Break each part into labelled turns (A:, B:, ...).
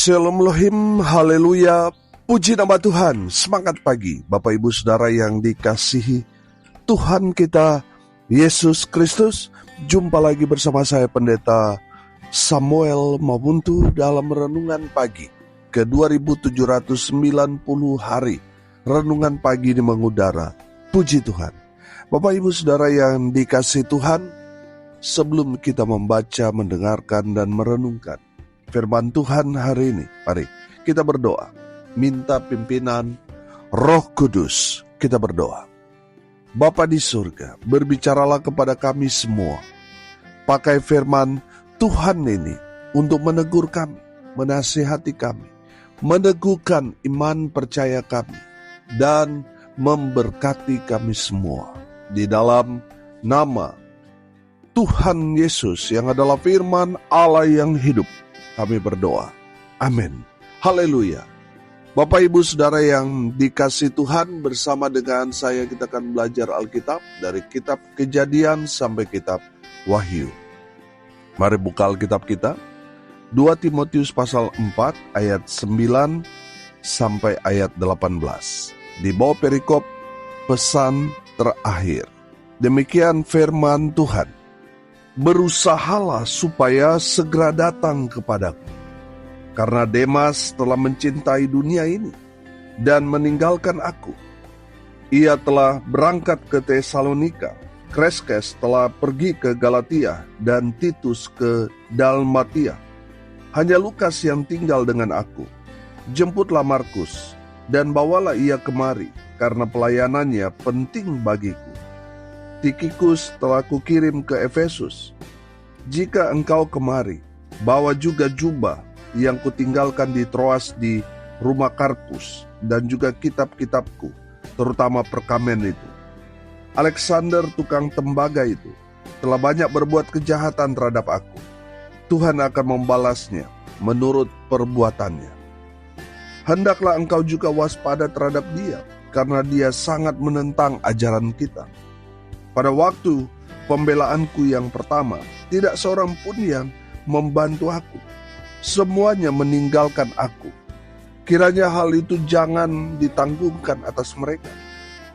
A: Shalom Elohim, haleluya, puji nama Tuhan. Semangat pagi Bapak Ibu Saudara yang dikasihi Tuhan kita Yesus Kristus. Jumpa lagi bersama saya Pendeta Samuel Mabuntu dalam Renungan Pagi ke 2790 hari Renungan Pagi di mengudara. Puji Tuhan. Bapak Ibu Saudara yang dikasihi Tuhan, sebelum kita membaca, mendengarkan, dan merenungkan firman Tuhan hari ini, mari kita berdoa. Minta pimpinan Roh Kudus. Kita berdoa. Bapa di surga, berbicaralah kepada kami semua. Pakai firman Tuhan ini untuk menegur kami, menasihati kami, meneguhkan iman percaya kami, dan memberkati kami semua. Di dalam nama Tuhan Yesus yang adalah firman Allah yang hidup, kami berdoa. Amin. Haleluya. Bapak Ibu Saudara yang dikasihi Tuhan, bersama dengan saya kita akan belajar Alkitab dari kitab Kejadian sampai kitab Wahyu. Mari buka Alkitab kita. 2 Timotius pasal 4 ayat 9 sampai ayat 18. Di bawah perikop pesan terakhir. Demikian firman Tuhan. Berusahalah supaya segera datang kepadaku, karena Demas telah mencintai dunia ini dan meninggalkan aku. Ia telah berangkat ke Tesalonika, Kreskes telah pergi ke Galatia, dan Titus ke Dalmatia. Hanya Lukas yang tinggal dengan aku. Jemputlah Markus dan bawalah ia kemari, karena pelayanannya penting bagiku. Tikikus telah kukirim ke Efesus. Jika engkau kemari, bawa juga jubah yang kutinggalkan di Troas di rumah Karpus, dan juga kitab-kitabku, terutama perkamen itu. Alexander tukang tembaga itu telah banyak berbuat kejahatan terhadap aku. Tuhan akan membalasnya menurut perbuatannya. Hendaklah engkau juga waspada terhadap dia, karena dia sangat menentang ajaran kita. Pada waktu pembelaanku yang pertama, tidak seorang pun yang membantu aku. Semuanya meninggalkan aku. Kiranya hal itu jangan ditanggungkan atas mereka.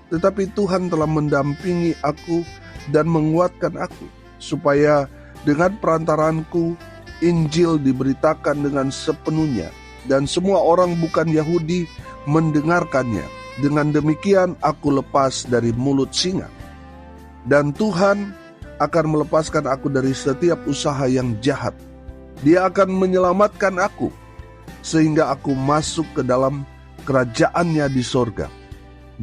A: Tetapi Tuhan telah mendampingi aku dan menguatkan aku, supaya dengan perantaranku Injil diberitakan dengan sepenuhnya, dan semua orang bukan Yahudi mendengarkannya. Dengan demikian aku lepas dari mulut singa. Dan Tuhan akan melepaskan aku dari setiap usaha yang jahat. Dia akan menyelamatkan aku, sehingga aku masuk ke dalam kerajaannya di sorga.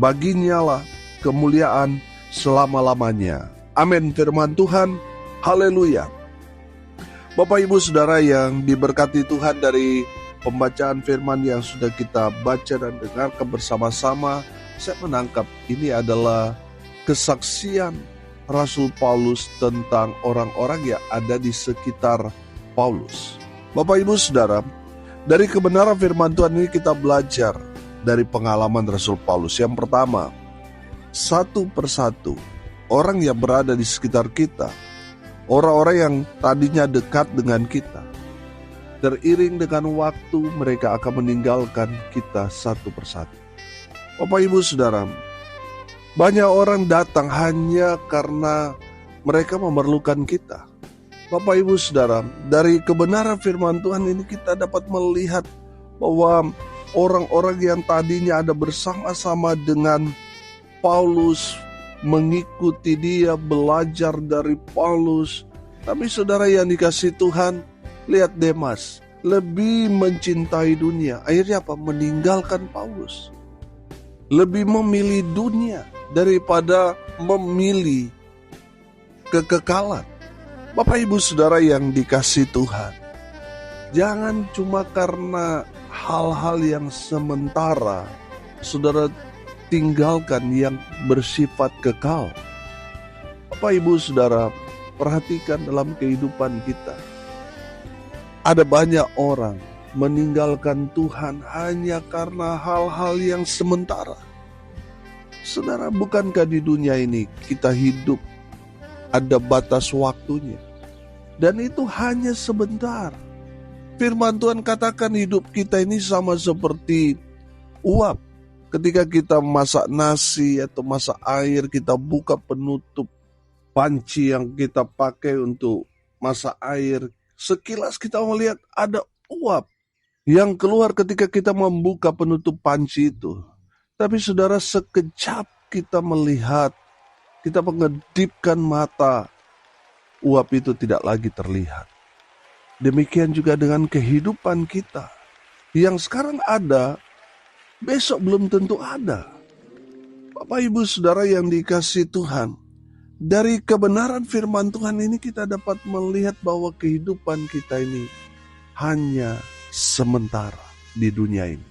A: Baginya lah kemuliaan selama-lamanya. Amin. Firman Tuhan. Haleluya. Bapak Ibu Saudara yang diberkati Tuhan, dari pembacaan firman yang sudah kita baca dan dengarkan bersama-sama, saya menangkap ini adalah kesaksian Rasul Paulus tentang orang-orang yang ada di sekitar Paulus. Bapak Ibu Saudara, dari kebenaran firman Tuhan ini kita belajar dari pengalaman Rasul Paulus. Yang pertama, satu persatu orang yang berada di sekitar kita, orang-orang yang tadinya dekat dengan kita, teriring dengan waktu mereka akan meninggalkan kita satu persatu. Bapak Ibu Saudara, banyak orang datang hanya karena mereka memerlukan kita. Bapak Ibu Saudara, dari kebenaran firman Tuhan ini kita dapat melihat bahwa orang-orang yang tadinya ada bersama-sama dengan Paulus, mengikuti dia, belajar dari Paulus. Tapi saudara yang dikasihi Tuhan, lihat Demas lebih mencintai dunia. Akhirnya apa? Meninggalkan Paulus. Lebih memilih dunia daripada memilih kekekalan. Bapak Ibu Saudara yang dikasihi Tuhan, jangan cuma karena hal-hal yang sementara saudara tinggalkan yang bersifat kekal. Bapak Ibu Saudara, perhatikan dalam kehidupan kita, ada banyak orang meninggalkan Tuhan hanya karena hal-hal yang sementara. Saudara, bukankah di dunia ini kita hidup ada batas waktunya? Dan itu hanya sebentar. Firman Tuhan katakan hidup kita ini sama seperti uap. Ketika kita masak nasi atau masak air, kita buka penutup panci yang kita pakai untuk masak air. Sekilas kita melihat ada uap yang keluar ketika kita membuka penutup panci itu. Tapi saudara, sekejap kita melihat, kita mengedipkan mata, uap itu tidak lagi terlihat. Demikian juga dengan kehidupan kita. Yang sekarang ada, besok belum tentu ada. Bapak Ibu Saudara yang dikasihi Tuhan, dari kebenaran firman Tuhan ini kita dapat melihat bahwa kehidupan kita ini hanya sementara di dunia ini.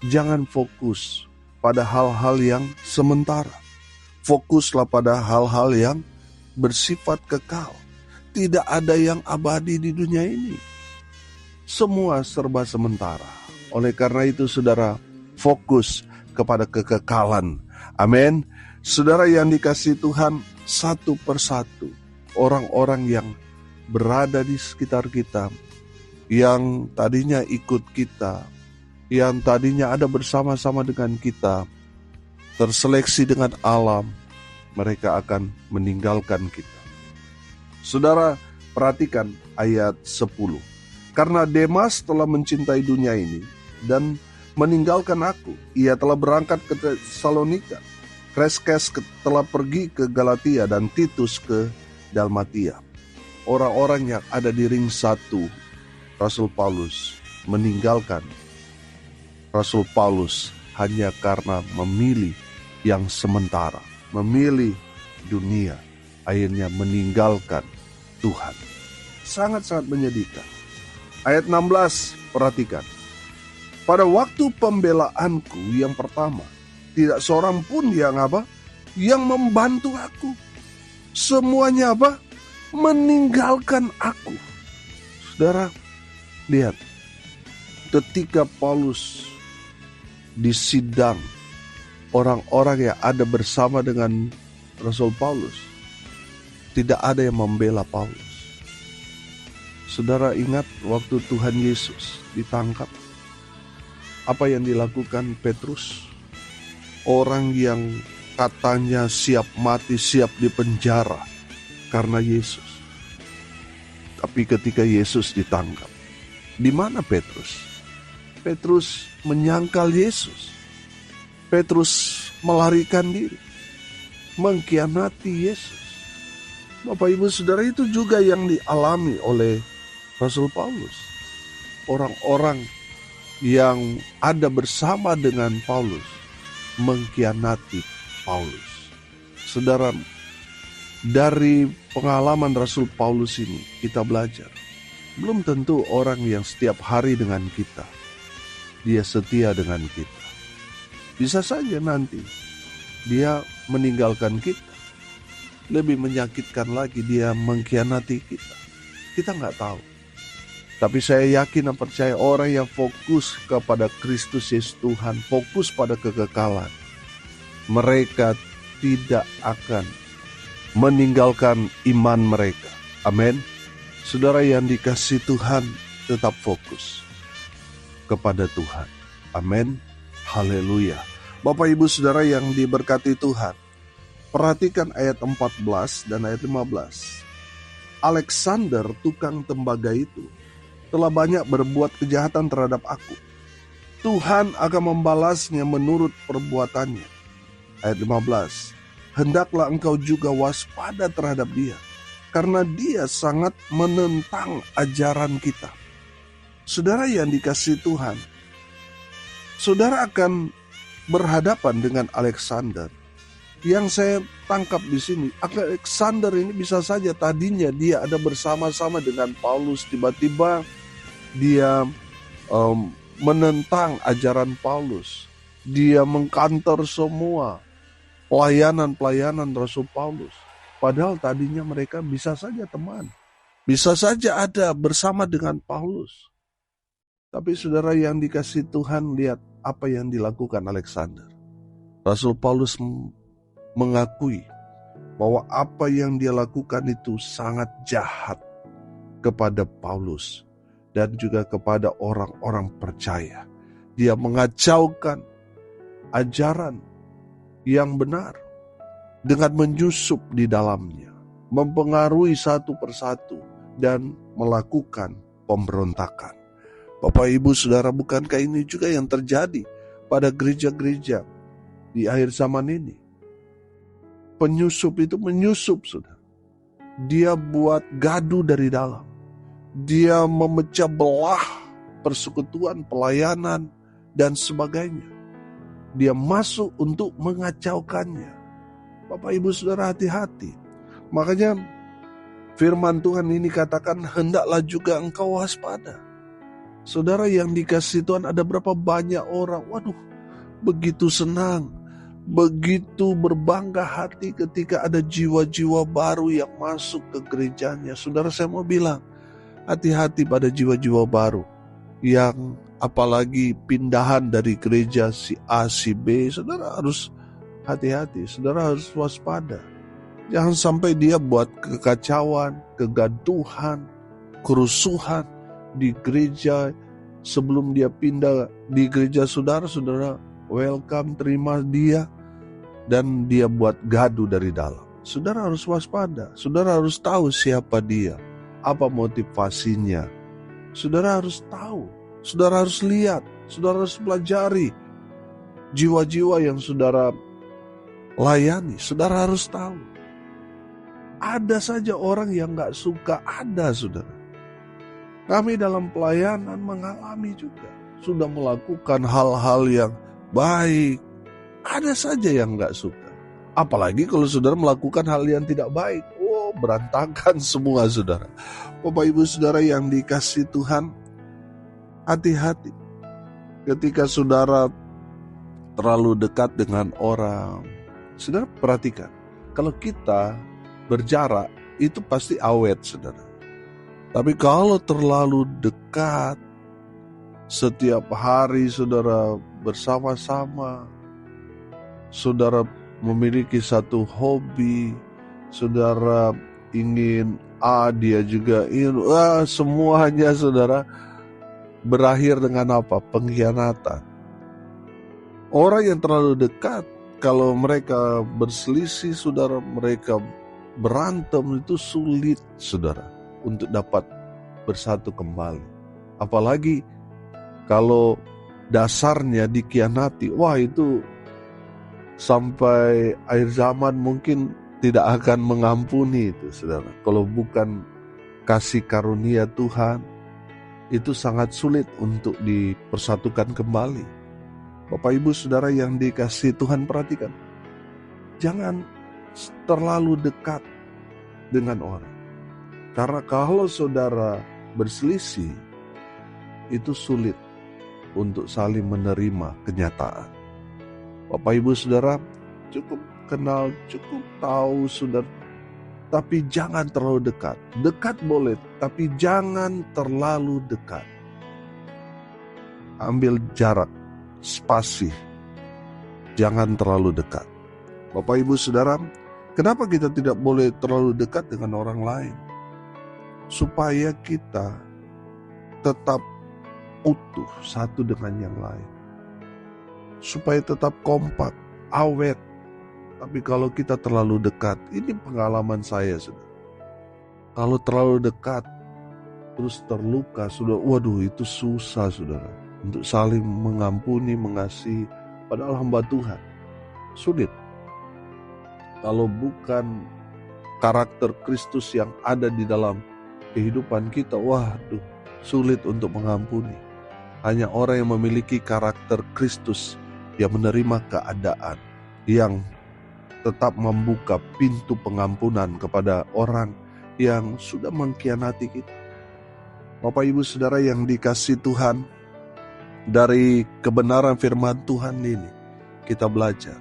A: Jangan fokus pada hal-hal yang sementara. Fokuslah pada hal-hal yang bersifat kekal. Tidak ada yang abadi di dunia ini. Semua serba sementara. Oleh karena itu saudara, fokus kepada kekekalan. Amin. Saudara yang dikasihi Tuhan, satu persatu orang-orang yang berada di sekitar kita, yang tadinya ikut kita, yang tadinya ada bersama-sama dengan kita, terseleksi dengan alam, mereka akan meninggalkan kita. Saudara, perhatikan ayat 10. Karena Demas telah mencintai dunia ini dan meninggalkan aku. Ia telah berangkat ke Tesalonika. Kreskes telah pergi ke Galatia dan Titus ke Dalmatia. Orang-orang yang ada di ring 1, Rasul Paulus meninggalkan Rasul Paulus hanya karena memilih yang sementara, memilih dunia. Akhirnya meninggalkan Tuhan. Sangat-sangat menyedihkan. Ayat 16, perhatikan. Pada waktu pembelaanku yang pertama, tidak seorang pun yang membantu aku. Semuanya meninggalkan aku. Saudara, lihat. Ketika Paulus disidang, orang-orang yang ada bersama dengan Rasul Paulus, tidak ada yang membela Paulus. Saudara ingat waktu Tuhan Yesus ditangkap, apa yang dilakukan Petrus? Orang yang katanya siap mati, siap dipenjara karena Yesus. Tapi ketika Yesus ditangkap, di mana Petrus? Petrus menyangkal Yesus. Petrus melarikan diri, mengkhianati Yesus. Bapak Ibu Saudara, itu juga yang dialami oleh Rasul Paulus. Orang-orang yang ada bersama dengan Paulus mengkhianati Paulus. Saudara, dari pengalaman Rasul Paulus ini kita belajar, belum tentu orang yang setiap hari dengan kita, dia setia dengan kita. Bisa saja nanti dia meninggalkan kita. Lebih menyakitkan lagi, dia mengkhianati kita. Kita nggak tahu. Tapi saya yakin dan percaya orang yang fokus kepada Kristus Yesus Tuhan, fokus pada kekekalan, mereka tidak akan meninggalkan iman mereka. Amin. Saudara yang dikasihi Tuhan, tetap fokus kepada Tuhan. Amin. Haleluya. Bapak Ibu Saudara yang diberkati Tuhan, perhatikan ayat 14 dan ayat 15. Alexander, tukang tembaga itu, telah banyak berbuat kejahatan terhadap aku. Tuhan akan membalasnya menurut perbuatannya. Ayat 15. Hendaklah engkau juga waspada terhadap dia, karena dia sangat menentang ajaran kita. Saudara yang dikasihi Tuhan, saudara akan berhadapan dengan Alexander. Yang saya tangkap di sini, Alexander ini bisa saja tadinya dia ada bersama-sama dengan Paulus, tiba-tiba dia menentang ajaran Paulus. Dia mengkantor semua pelayanan Rasul Paulus. Padahal tadinya mereka bisa saja teman, bisa saja ada bersama dengan Paulus. Tapi saudara yang dikasihi Tuhan, lihat apa yang dilakukan Alexander. Rasul Paulus mengakui bahwa apa yang dia lakukan itu sangat jahat kepada Paulus. dan juga kepada orang-orang percaya. Dia mengacaukan ajaran yang benar dengan menyusup di dalamnya, mempengaruhi satu persatu, dan melakukan pemberontakan. Bapak, Ibu, Saudara, bukankah ini juga yang terjadi pada gereja-gereja di akhir zaman ini? Penyusup itu menyusup, Saudara. Dia buat gaduh dari dalam. Dia memecah belah persekutuan, pelayanan, dan sebagainya. Dia masuk untuk mengacaukannya. Bapak, Ibu, Saudara, hati-hati. Makanya firman Tuhan ini katakan, hendaklah juga engkau waspada. Saudara yang dikasihi Tuhan, ada berapa banyak orang, begitu senang, begitu berbangga hati ketika ada jiwa-jiwa baru yang masuk ke gerejanya. Saudara, saya mau bilang, hati-hati pada jiwa-jiwa baru yang apalagi pindahan dari gereja si A, si B. Saudara harus hati-hati, saudara harus waspada. Jangan sampai dia buat kekacauan, kegaduhan, kerusuhan di gereja. Sebelum dia pindah di gereja saudara, saudara welcome, terima dia, dan dia buat gaduh dari dalam. Saudara harus waspada, saudara harus tahu siapa dia, apa motivasinya. Saudara harus tahu, saudara harus lihat, saudara harus pelajari jiwa-jiwa yang saudara layani. Saudara harus tahu. Ada saja orang yang gak suka, ada, saudara. Kami dalam pelayanan mengalami juga, sudah melakukan hal-hal yang baik. Ada saja yang gak suka. Apalagi kalau saudara melakukan hal yang tidak baik. Berantakan semua, saudara. Bapak, Ibu, Saudara yang dikasihi Tuhan, hati-hati ketika saudara terlalu dekat dengan orang. Saudara perhatikan, kalau kita berjarak itu pasti awet, saudara. Tapi kalau terlalu dekat, setiap hari saudara bersama-sama, saudara memiliki satu hobi, saudara ingin A, dia juga ingin semuanya, saudara, berakhir dengan apa? Pengkhianatan. Orang yang terlalu dekat, kalau mereka berselisih, saudara, mereka berantem, itu sulit, saudara, untuk dapat bersatu kembali. Apalagi kalau dasarnya dikhianati, itu sampai akhir zaman mungkin tidak akan mengampuni itu, saudara. Kalau bukan kasih karunia Tuhan, itu sangat sulit untuk dipersatukan kembali. Bapak, Ibu, Saudara yang dikasihi Tuhan, perhatikan. Jangan terlalu dekat dengan orang. Karena kalau saudara berselisih, itu sulit untuk saling menerima kenyataan. Bapak, Ibu, Saudara, cukup kenal, cukup tahu, saudara, tapi jangan terlalu dekat. Dekat boleh, tapi jangan terlalu dekat. Ambil jarak, spasi, jangan terlalu dekat. Bapak, Ibu, Saudara, kenapa kita tidak boleh terlalu dekat dengan orang lain? Supaya kita tetap utuh satu dengan yang lain, supaya tetap kompak, awet. Tapi kalau kita terlalu dekat, ini pengalaman saya, saudara. Kalau terlalu dekat, terus terluka, sudah, itu susah, saudara. Untuk saling mengampuni, mengasihi, padahal hamba Tuhan. Sulit. Kalau bukan karakter Kristus yang ada di dalam kehidupan kita, sulit untuk mengampuni. Hanya orang yang memiliki karakter Kristus yang menerima keadaan, yang tetap membuka pintu pengampunan kepada orang yang sudah mengkhianati kita. Bapak, Ibu, Saudara yang dikasihi Tuhan, dari kebenaran firman Tuhan ini kita belajar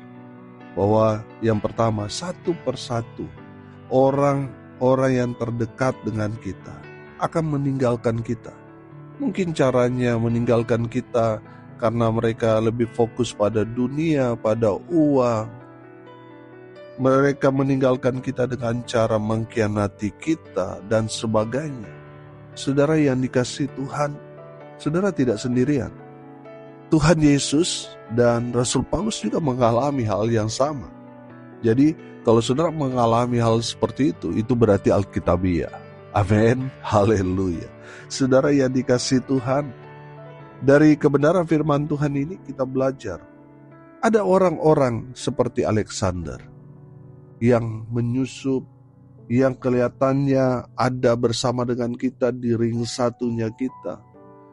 A: bahwa yang pertama, satu persatu orang-orang yang terdekat dengan kita akan meninggalkan kita. Mungkin caranya meninggalkan kita karena mereka lebih fokus pada dunia, pada uang. Mereka meninggalkan kita dengan cara mengkhianati kita dan sebagainya. Saudara yang dikasihi Tuhan, saudara tidak sendirian. Tuhan Yesus dan Rasul Paulus juga mengalami hal yang sama. Jadi kalau saudara mengalami hal seperti itu berarti Alkitabiah. Amin, haleluya. Saudara yang dikasihi Tuhan, dari kebenaran firman Tuhan ini kita belajar. Ada orang-orang seperti Alexander yang menyusup, yang kelihatannya ada bersama dengan kita di ring satunya kita.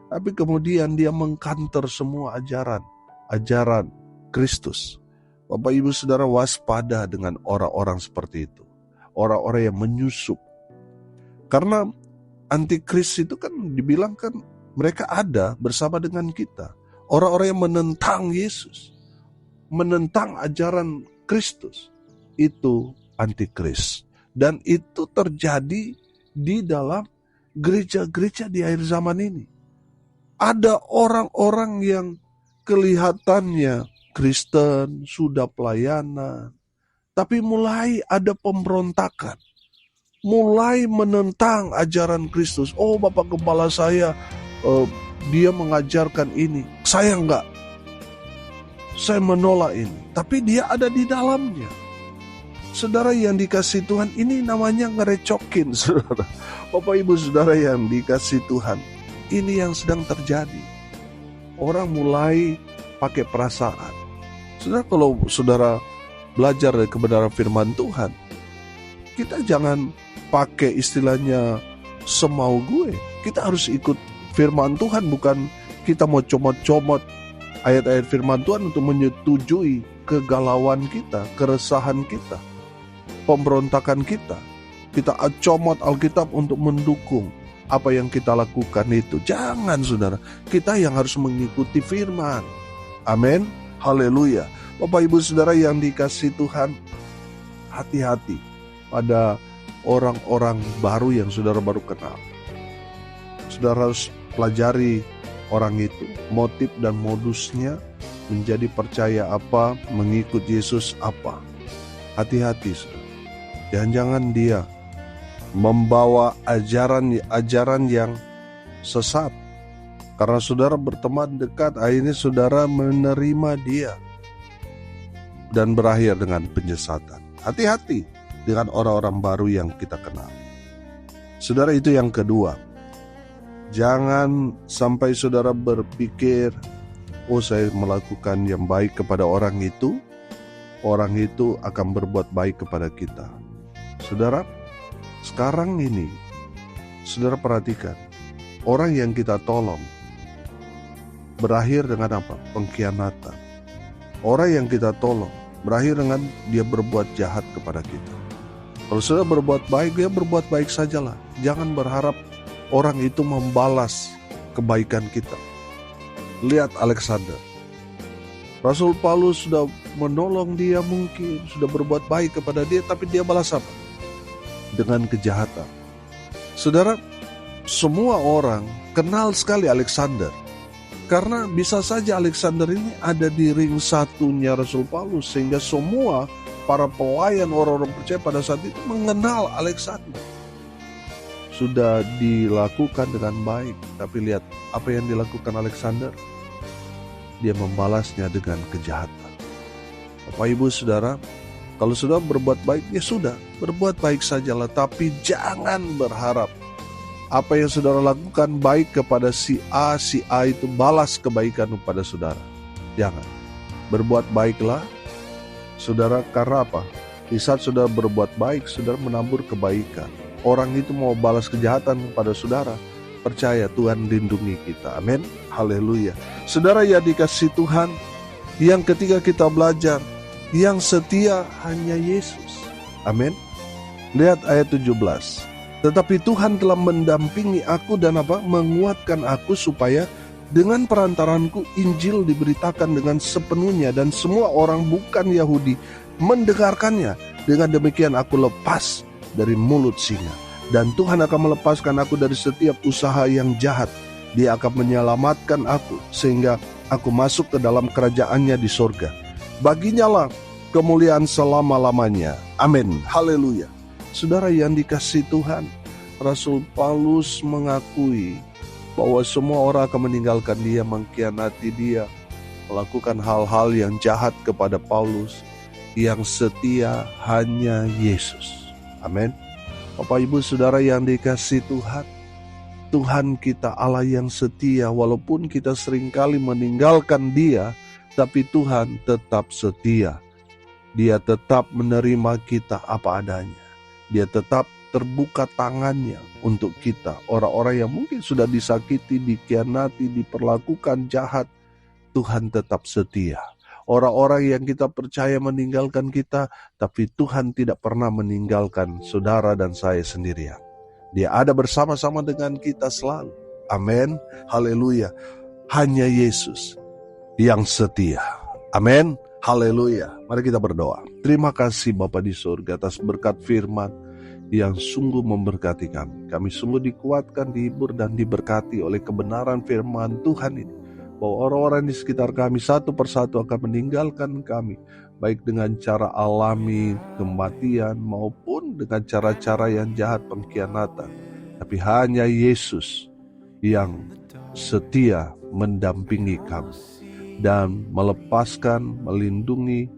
A: Tapi kemudian dia mengkanter semua ajaran Kristus. Bapak Ibu Saudara, waspada dengan orang-orang seperti itu. Orang-orang yang menyusup. Karena antikris itu kan dibilang kan mereka ada bersama dengan kita. Orang-orang yang menentang Yesus, menentang ajaran Kristus, itu antikris. Dan itu terjadi di dalam gereja-gereja di akhir zaman ini. Ada orang-orang yang kelihatannya Kristen, sudah pelayanan, tapi mulai ada pemberontakan. Mulai menentang ajaran Kristus. Oh, Bapak Gembala saya, dia mengajarkan ini. Saya enggak. Saya menolak ini. Tapi dia ada di dalamnya. Saudara yang dikasihi Tuhan, ini namanya ngerecokin, saudara. Bapak Ibu Saudara yang dikasihi Tuhan, ini yang sedang terjadi. Orang mulai pakai perasaan. Saudara, kalau saudara belajar dari kebenaran firman Tuhan, kita jangan pakai istilahnya semau gue. Kita harus ikut firman Tuhan, bukan kita mau comot-comot ayat-ayat firman Tuhan untuk menyetujui kegalauan kita, keresahan kita, pemberontakan kita. Kita comot Alkitab untuk mendukung apa yang kita lakukan itu. Jangan, saudara. Kita yang harus mengikuti firman. Amin. Haleluya. Bapak Ibu Saudara yang dikasihi Tuhan, hati-hati pada orang-orang baru yang saudara baru kenal. Saudara harus pelajari orang itu, motif dan modusnya, menjadi percaya apa, mengikut Yesus apa. Hati-hati, saudara. Jangan-jangan dia membawa ajaran yang sesat. Karena saudara berteman dekat, akhirnya saudara menerima dia dan berakhir dengan penyesatan. Hati-hati dengan orang-orang baru yang kita kenal. Saudara, itu yang kedua. Jangan sampai saudara berpikir, oh saya melakukan yang baik kepada orang itu akan berbuat baik kepada kita. Saudara, sekarang ini, saudara perhatikan, orang yang kita tolong berakhir dengan apa? Pengkhianatan. Orang yang kita tolong berakhir dengan dia berbuat jahat kepada kita. Kalau saudara berbuat baik, dia berbuat baik sajalah. Jangan berharap orang itu membalas kebaikan kita. Lihat Alexander. Rasul Paulus sudah menolong dia, mungkin sudah berbuat baik kepada dia, tapi dia balas apa? Dengan kejahatan. Saudara, semua orang kenal sekali Alexander, karena bisa saja Alexander ini ada di ring satunya Rasul Paulus, sehingga semua para pelayan orang-orang percaya pada saat itu mengenal Alexander. Sudah dilakukan dengan baik, tapi lihat apa yang dilakukan Alexander. Dia membalasnya dengan kejahatan. Bapak Ibu Saudara, kalau sudah berbuat baik, ya sudah, berbuat baik sajalah. Tapi jangan berharap apa yang saudara lakukan baik kepada si A itu balas kebaikan kepada saudara. Jangan. Berbuat baiklah, saudara, karena apa? Di saat saudara berbuat baik, saudara menabur kebaikan. Orang itu mau balas kejahatan kepada saudara, percaya Tuhan lindungi kita. Amin. Haleluya. Saudara yang dikasihi Tuhan, yang ketiga kita belajar, yang setia hanya Yesus. Amin. Lihat ayat 17. Tetapi Tuhan telah mendampingi aku dan menguatkan aku supaya dengan perantaranku Injil diberitakan dengan sepenuhnya dan semua orang bukan Yahudi mendengarkannya. Dengan demikian aku lepas dari mulut singa. Dan Tuhan akan melepaskan aku dari setiap usaha yang jahat. Dia akan menyelamatkan aku sehingga aku masuk ke dalam kerajaannya di sorga. Baginya lah kemuliaan selama-lamanya. Amin. Haleluya. Saudara yang dikasihi Tuhan, Rasul Paulus mengakui bahwa semua orang akan meninggalkan dia, mengkhianati dia, melakukan hal-hal yang jahat kepada Paulus. Yang setia hanya Yesus. Amin. Bapak Ibu Saudara yang dikasihi Tuhan, Tuhan kita Allah yang setia. Walaupun kita seringkali meninggalkan Dia, tapi Tuhan tetap setia. Dia tetap menerima kita apa adanya. Dia tetap terbuka tangannya untuk kita. Orang-orang yang mungkin sudah disakiti, dikhianati, diperlakukan jahat, Tuhan tetap setia. Orang-orang yang kita percaya meninggalkan kita, tapi Tuhan tidak pernah meninggalkan saudara dan saya sendirian. Dia ada bersama-sama dengan kita selalu. Amin. Haleluya. Hanya Yesus yang setia. Amin. Haleluya. Mari kita berdoa. Terima kasih Bapa di surga atas berkat firman yang sungguh memberkati kami. Kami sungguh dikuatkan, dihibur dan diberkati oleh kebenaran firman Tuhan ini. Bahwa orang-orang di sekitar kami satu persatu akan meninggalkan kami, baik dengan cara alami, kematian, maupun dengan cara-cara yang jahat, pengkhianatan. Tapi hanya Yesus yang setia mendampingi kami dan melepaskan, melindungi,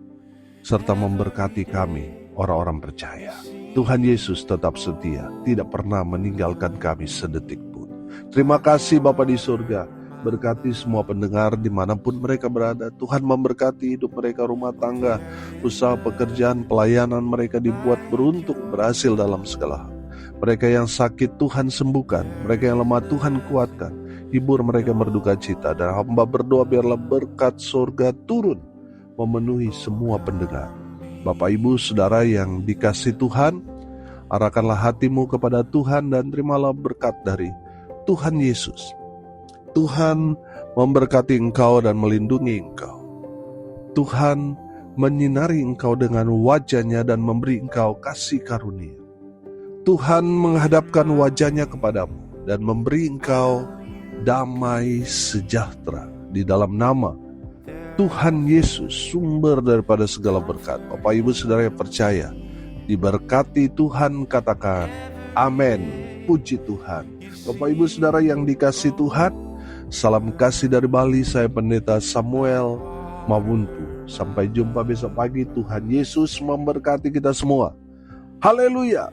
A: serta memberkati kami, orang-orang percaya. Tuhan Yesus tetap setia, tidak pernah meninggalkan kami sedetik pun. Terima kasih Bapa di surga. Berkati semua pendengar dimanapun mereka berada. Tuhan memberkati hidup mereka, rumah tangga, usaha, pekerjaan, pelayanan mereka dibuat beruntung, berhasil dalam segala hal. Mereka yang sakit Tuhan sembuhkan, mereka yang lemah Tuhan kuatkan, hibur mereka berduka cita. Dan hamba berdoa biarlah berkat surga turun memenuhi semua pendengar. Bapak Ibu Saudara yang dikasihi Tuhan, arahkanlah hatimu kepada Tuhan dan terimalah berkat dari Tuhan Yesus. Tuhan memberkati engkau dan melindungi engkau. Tuhan menyinari engkau dengan wajah-Nya dan memberi engkau kasih karunia. Tuhan menghadapkan wajah-Nya kepadamu dan memberi engkau damai sejahtera. Di dalam nama Tuhan Yesus, sumber daripada segala berkat. Bapak Ibu Saudara yang percaya, diberkati Tuhan, katakan amin. Puji Tuhan. Bapak Ibu Saudara yang dikasihi Tuhan, salam kasih dari Bali, saya Pendeta Samuel Mabuntu. Sampai jumpa besok pagi. Tuhan Yesus memberkati kita semua. Haleluya.